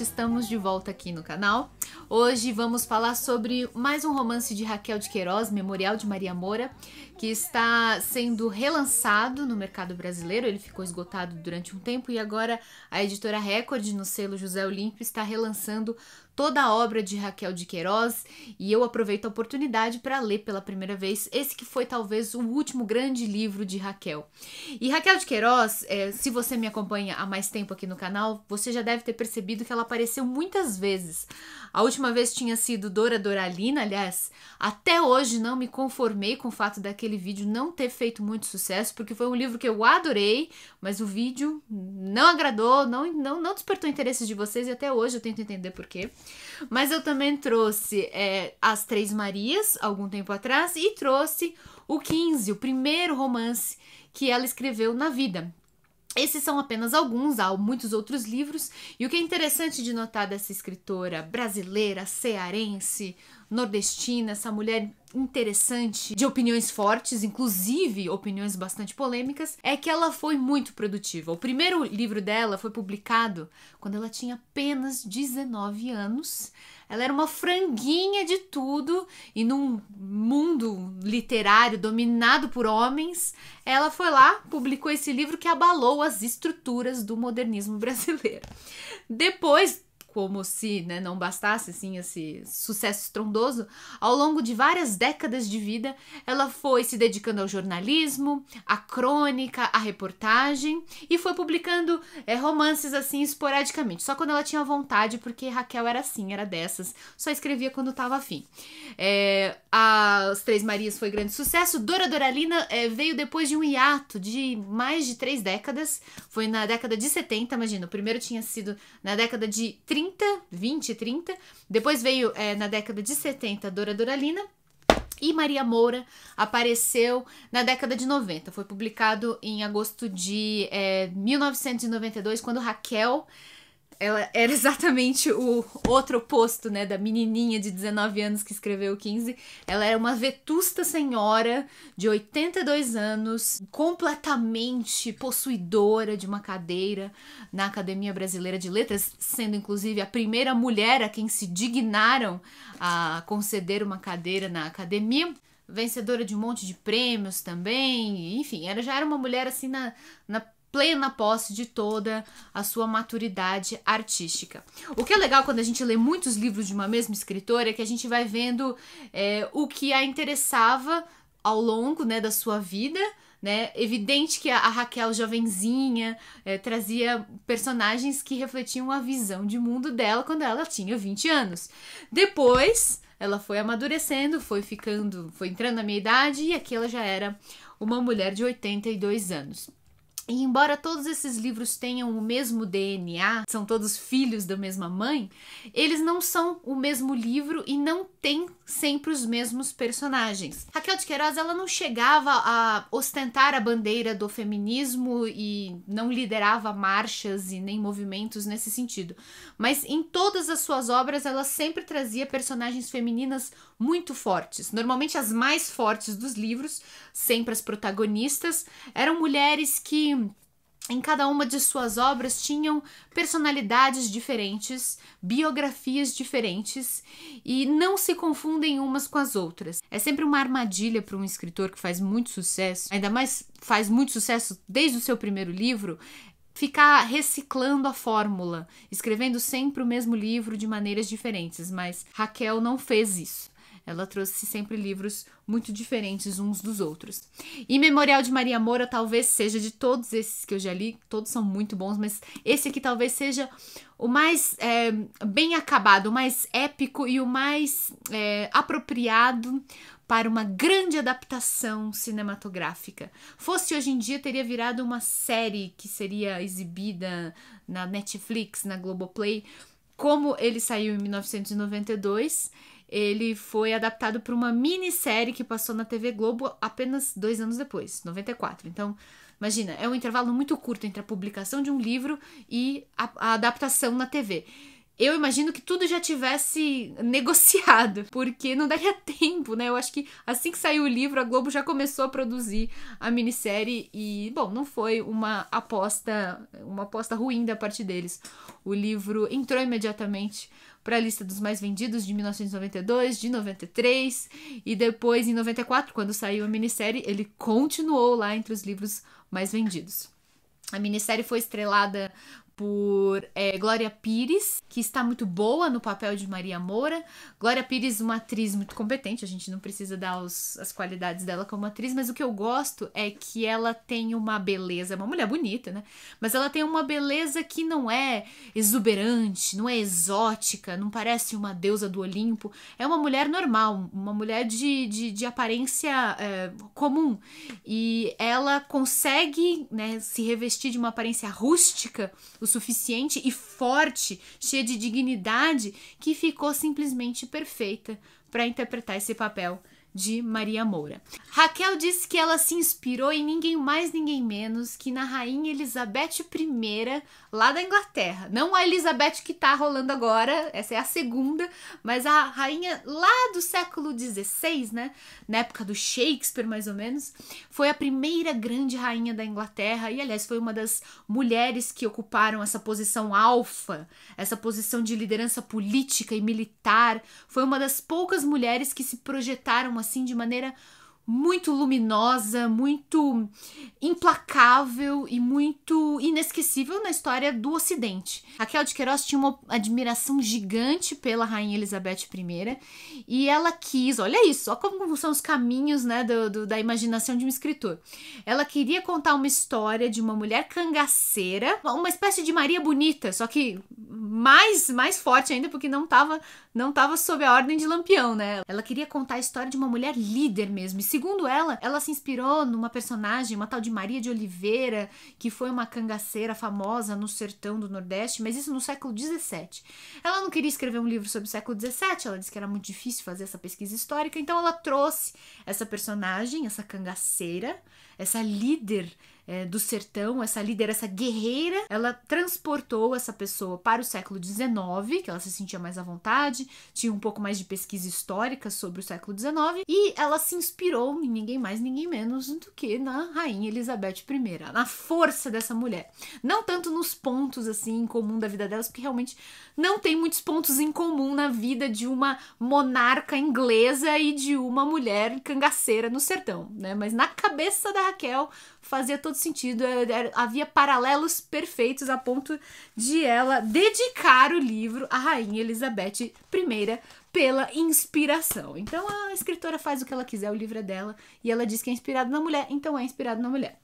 gente, estamos de volta aqui no canal. Hoje vamos falar sobre mais um romance de Raquel de Queiroz, Memorial de Maria Moura, que está sendo relançado no mercado brasileiro. Ele ficou esgotado durante um tempo e agora a editora Record, no selo José Olímpio, está relançando toda a obra de Raquel de Queiroz, e eu aproveito a oportunidade para ler pela primeira vez esse que foi talvez o último grande livro de Raquel. E Raquel de Queiroz, se você me acompanha há mais tempo aqui no canal, você já deve ter percebido que ela apareceu muitas vezes. A última vez tinha sido Dora Doralina. Aliás, até hoje não me conformei com o fato daquele vídeo não ter feito muito sucesso, porque foi um livro que eu adorei, mas o vídeo não agradou, não despertou interesse de vocês, e até hoje eu tento entender por quê. Mas eu também trouxe As Três Marias, algum tempo atrás, e trouxe o 15, o primeiro romance que ela escreveu na vida. Esses são apenas alguns, há muitos outros livros, e o que é interessante de notar dessa escritora brasileira, cearense, nordestina, essa mulher interessante, de opiniões fortes, inclusive opiniões bastante polêmicas, é que ela foi muito produtiva. O primeiro livro dela foi publicado quando ela tinha apenas 19 anos. Ela era uma franguinha de tudo, e num mundo literário dominado por homens, ela foi lá, publicou esse livro que abalou as estruturas do modernismo brasileiro. Depois, como se não bastasse assim, esse sucesso estrondoso, ao longo de várias décadas de vida, ela foi se dedicando ao jornalismo, à crônica, à reportagem, e foi publicando romances assim esporadicamente, só quando ela tinha vontade, porque Raquel era assim, era dessas, só escrevia quando estava afim. As Três Marias foi grande sucesso. Dora Doralina veio depois de um hiato de mais de 3 décadas, foi na década de 70, imagina, o primeiro tinha sido na década de 20 e 30, depois veio na década de 70 Dora Doralina, e Maria Moura apareceu na década de 90, foi publicado em agosto de 1992, quando Raquel, ela era exatamente o outro oposto, da menininha de 19 anos que escreveu o 15. Ela era uma vetusta senhora de 82 anos, completamente possuidora de uma cadeira na Academia Brasileira de Letras, sendo inclusive a primeira mulher a quem se dignaram a conceder uma cadeira na academia. Vencedora de um monte de prêmios também, enfim, ela já era uma mulher assim na plena posse de toda a sua maturidade artística. O que é legal quando a gente lê muitos livros de uma mesma escritora é que a gente vai vendo o que a interessava ao longo da sua vida. Evidente que a Raquel jovenzinha trazia personagens que refletiam a visão de mundo dela quando ela tinha 20 anos. Depois ela foi amadurecendo, foi entrando na minha idade, e aqui ela já era uma mulher de 82 anos. E embora todos esses livros tenham o mesmo DNA, são todos filhos da mesma mãe, eles não são o mesmo livro e não têm sempre os mesmos personagens. Raquel de Queiroz, ela não chegava a ostentar a bandeira do feminismo e não liderava marchas e nem movimentos nesse sentido. Mas em todas as suas obras, ela sempre trazia personagens femininas muito fortes. Normalmente as mais fortes dos livros, sempre as protagonistas, eram mulheres que em cada uma de suas obras tinham personalidades diferentes, biografias diferentes, e não se confundem umas com as outras. É sempre uma armadilha para um escritor que faz muito sucesso, ainda mais faz muito sucesso desde o seu primeiro livro, ficar reciclando a fórmula, escrevendo sempre o mesmo livro de maneiras diferentes, mas Raquel não fez isso. Ela trouxe sempre livros muito diferentes uns dos outros. E Memorial de Maria Moura talvez seja, de todos esses que eu já li, todos são muito bons, mas esse aqui talvez seja o mais bem acabado, o mais épico e o mais apropriado para uma grande adaptação cinematográfica. Fosse hoje em dia, teria virado uma série que seria exibida na Netflix, na Globoplay. Como ele saiu em 1992, ele foi adaptado para uma minissérie que passou na TV Globo apenas 2 anos depois, 94. Então, imagina, é um intervalo muito curto entre a publicação de um livro e a adaptação na TV. eu imagino que tudo já tivesse negociado, porque não daria tempo, né? Eu acho que assim que saiu o livro, a Globo já começou a produzir a minissérie e, bom, não foi uma aposta ruim da parte deles. O livro entrou imediatamente para a lista dos mais vendidos de 1992, de 93 e depois em 94, quando saiu a minissérie, ele continuou lá entre os livros mais vendidos. A minissérie foi estrelada por Glória Pires, que está muito boa no papel de Maria Moura. Glória Pires, uma atriz muito competente, a gente não precisa dar as qualidades dela como atriz, mas o que eu gosto é que ela tem uma beleza, uma mulher bonita, né? Mas ela tem uma beleza que não é exuberante, não é exótica, não parece uma deusa do Olimpo. É uma mulher normal, uma mulher de aparência comum. E ela consegue, né, se revestir de uma aparência rústica o suficiente e forte, cheia de dignidade, que ficou simplesmente perfeita para interpretar esse papel de Maria Moura. Raquel disse que ela se inspirou em ninguém mais, ninguém menos que na Rainha Elizabeth I, lá da Inglaterra. Não a Elizabeth que tá rolando agora, essa é a segunda, mas a rainha lá do século XVI, né? Na época do Shakespeare, mais ou menos, foi a primeira grande rainha da Inglaterra e, aliás, foi uma das mulheres que ocuparam essa posição alfa, essa posição de liderança política e militar. Foi uma das poucas mulheres que se projetaram assim de maneira muito luminosa, muito implacável e muito inesquecível na história do Ocidente. Raquel de Queiroz tinha uma admiração gigante pela Rainha Elizabeth I e ela quis, olha isso, olha como são os caminhos, né, da imaginação de um escritor. Ela queria contar uma história de uma mulher cangaceira, uma espécie de Maria Bonita, só que mais forte ainda, porque não tava sob a ordem de Lampião, né? Ela queria contar a história de uma mulher líder mesmo. E segundo ela se inspirou numa personagem, uma tal de Maria de Oliveira, que foi uma cangaceira famosa no sertão do Nordeste, mas isso no século XVII. Ela não queria escrever um livro sobre o século XVII, ela disse que era muito difícil fazer essa pesquisa histórica, então ela trouxe essa personagem, essa cangaceira, essa líder do sertão, essa líder, essa guerreira, ela transportou essa pessoa para o século XIX, que ela se sentia mais à vontade, tinha um pouco mais de pesquisa histórica sobre o século XIX, e ela se inspirou em ninguém mais, ninguém menos do que na Rainha Elizabeth I, na força dessa mulher. Não tanto nos pontos, assim, em comum da vida delas, porque realmente não tem muitos pontos em comum na vida de uma monarca inglesa e de uma mulher cangaceira no sertão, né? Mas na cabeça da Raquel fazia todo sentido, havia paralelos perfeitos a ponto de ela dedicar o livro à Rainha Elizabeth I pela inspiração. Então a escritora faz o que ela quiser, o livro é dela, e ela diz que é inspirado na mulher, então é inspirado na mulher.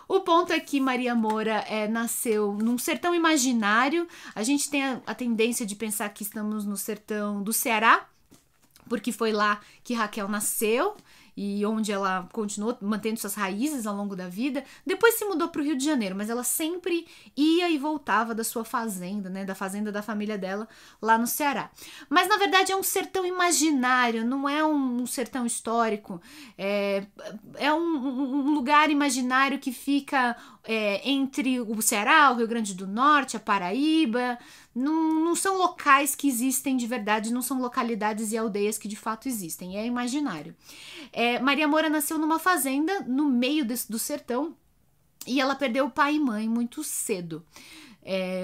O ponto é que Maria Moura nasceu num sertão imaginário. A gente tem a tendência de pensar que estamos no sertão do Ceará, porque foi lá que Raquel nasceu e onde ela continuou mantendo suas raízes ao longo da vida. Depois se mudou para o Rio de Janeiro, mas ela sempre ia e voltava da sua fazenda, né, da fazenda da família dela lá no Ceará. Mas na verdade é um sertão imaginário, não é um sertão histórico, é um lugar imaginário que fica entre o Ceará, o Rio Grande do Norte, a Paraíba. Não são locais que existem de verdade, não são localidades e aldeias que de fato existem, é imaginário. Maria Moura nasceu numa fazenda no meio do sertão e ela perdeu pai e mãe muito cedo.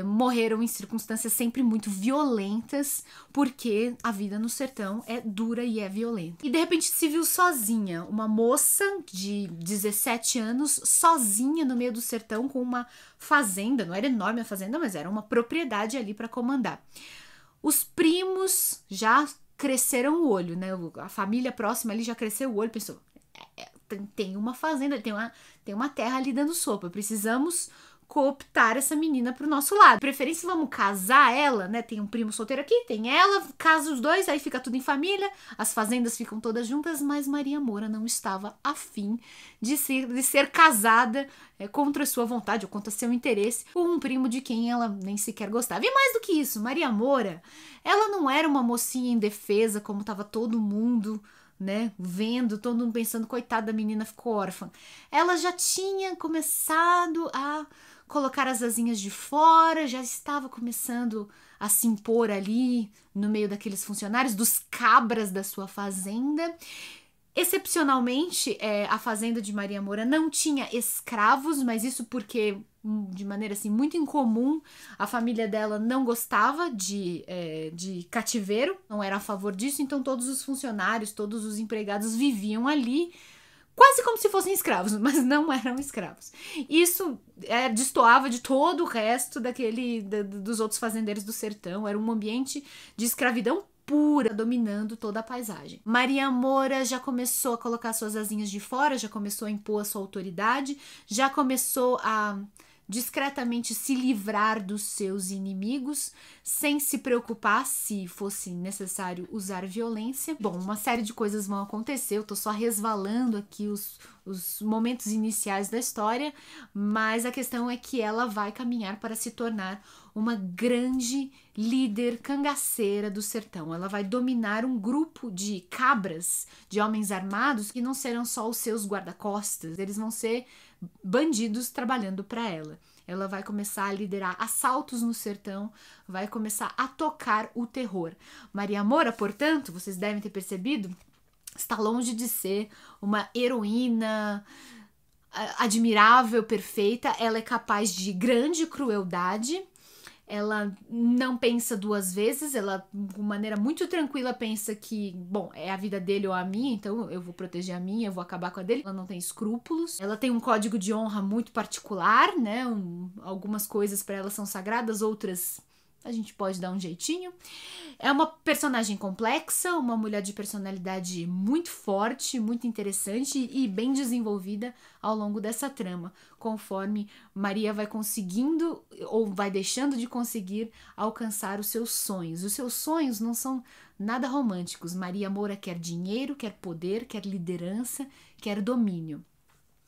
Morreram em circunstâncias sempre muito violentas, porque a vida no sertão é dura e é violenta. E de repente se viu sozinha, uma moça de 17 anos, sozinha no meio do sertão com uma fazenda, não era enorme a fazenda, mas era uma propriedade ali para comandar. Os primos já cresceram o olho, né? A família próxima ali já cresceu o olho, pensou, tem uma fazenda, tem uma terra ali dando sopa, precisamos cooptar essa menina pro nosso lado. De preferência, vamos casar ela, né? Tem um primo solteiro aqui, tem ela, casa os dois, aí fica tudo em família, as fazendas ficam todas juntas, mas Maria Moura não estava afim de ser casada contra sua vontade ou contra seu interesse com um primo de quem ela nem sequer gostava. E mais do que isso, Maria Moura, ela não era uma mocinha indefesa como tava todo mundo, né, vendo, todo mundo pensando, coitada da menina, ficou órfã. Ela já tinha começado a colocar as asinhas de fora, já estava começando a se impor ali no meio daqueles funcionários, dos cabras da sua fazenda. Excepcionalmente, a fazenda de Maria Moura não tinha escravos, mas isso porque, de maneira assim muito incomum, a família dela não gostava de cativeiro, não era a favor disso, então todos os funcionários, todos os empregados viviam ali quase como se fossem escravos, mas não eram escravos. Isso destoava de todo o resto dos outros fazendeiros do sertão, era um ambiente de escravidão pura, dominando toda a paisagem. Maria Moura já começou a colocar suas asinhas de fora, já começou a impor a sua autoridade, já começou a discretamente se livrar dos seus inimigos, sem se preocupar se fosse necessário usar violência. Bom, uma série de coisas vão acontecer, eu tô só resvalando aqui os momentos iniciais da história, mas a questão é que ela vai caminhar para se tornar uma grande líder cangaceira do sertão. Ela vai dominar um grupo de cabras, de homens armados, que não serão só os seus guarda-costas, eles vão ser bandidos trabalhando para ela. Ela vai começar a liderar assaltos no sertão, vai começar a tocar o terror. Maria Moura, portanto, vocês devem ter percebido, está longe de ser uma heroína admirável, perfeita. Ela é capaz de grande crueldade. Ela não pensa duas vezes, ela, de maneira muito tranquila, pensa que, bom, é a vida dele ou a minha, então eu vou proteger a minha, eu vou acabar com a dele. Ela não tem escrúpulos. Ela tem um código de honra muito particular, né? Algumas coisas para ela são sagradas, outras a gente pode dar um jeitinho. É uma personagem complexa, uma mulher de personalidade muito forte, muito interessante e bem desenvolvida ao longo dessa trama, conforme Maria vai conseguindo ou vai deixando de conseguir alcançar os seus sonhos. Os seus sonhos não são nada românticos. Maria Moura quer dinheiro, quer poder, quer liderança, quer domínio.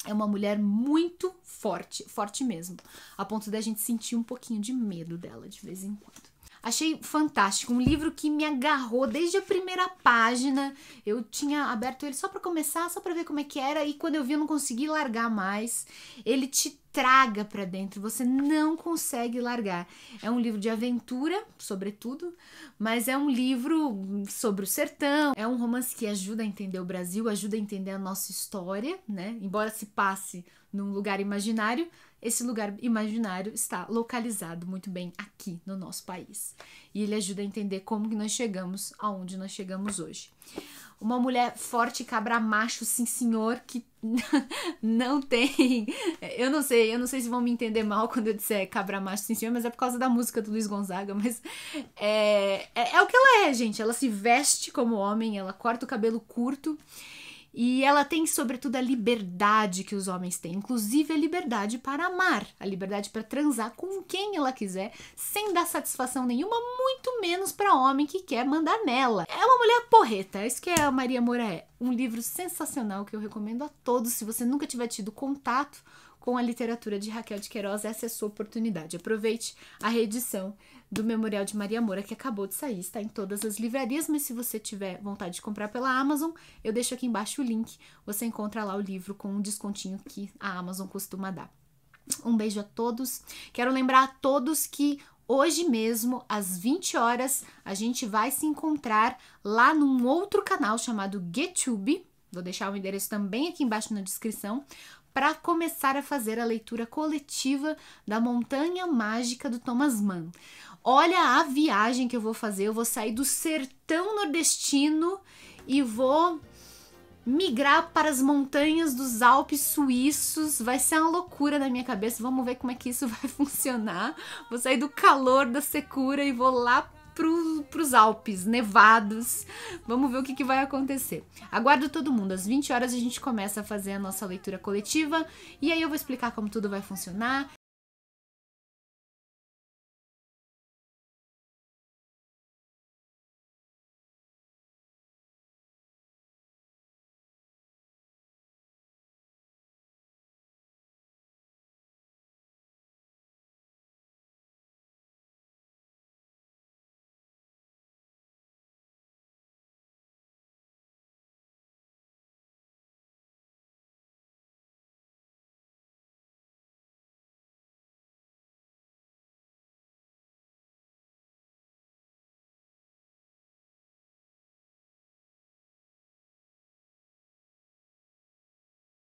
É uma mulher muito forte, forte mesmo, a ponto da gente sentir um pouquinho de medo dela de vez em quando. Achei fantástico, um livro que me agarrou desde a primeira página. Eu tinha aberto ele só para começar, só para ver como é que era, e quando eu vi eu não consegui largar mais. Ele te traga para dentro, você não consegue largar. É um livro de aventura, sobretudo, mas é um livro sobre o sertão, é um romance que ajuda a entender o Brasil, ajuda a entender a nossa história, né? Embora se passe num lugar imaginário, esse lugar imaginário está localizado muito bem aqui no nosso país. E ele ajuda a entender como que nós chegamos aonde nós chegamos hoje. Uma mulher forte, cabra macho, sim senhor, que não tem... Eu não sei se vão me entender mal quando eu disser cabra macho, sim senhor, mas é por causa da música do Luiz Gonzaga, mas é o que ela é, gente. Ela se veste como homem, ela corta o cabelo curto, e ela tem, sobretudo, a liberdade que os homens têm, inclusive a liberdade para amar, a liberdade para transar com quem ela quiser, sem dar satisfação nenhuma, muito menos para homem que quer mandar nela. É uma mulher porreta, é isso que a Maria Moura é. Um livro sensacional que eu recomendo a todos. Se você nunca tiver tido contato com a literatura de Raquel de Queiroz, essa é a sua oportunidade. Aproveite a reedição do Memorial de Maria Moura, que acabou de sair, está em todas as livrarias, mas se você tiver vontade de comprar pela Amazon, eu deixo aqui embaixo o link, você encontra lá o livro com um descontinho que a Amazon costuma dar. Um beijo a todos, quero lembrar a todos que hoje mesmo, às 20 horas, a gente vai se encontrar lá num outro canal chamado GetTube, vou deixar o endereço também aqui embaixo na descrição, para começar a fazer a leitura coletiva da Montanha Mágica do Thomas Mann. Olha a viagem que eu vou fazer, eu vou sair do sertão nordestino e vou migrar para as montanhas dos Alpes suíços. Vai ser uma loucura na minha cabeça, vamos ver como é que isso vai funcionar. Vou sair do calor da secura e vou lá pros Alpes nevados. Vamos ver o que vai acontecer. Aguardo todo mundo. Às 20 horas a gente começa a fazer a nossa leitura coletiva e aí eu vou explicar como tudo vai funcionar.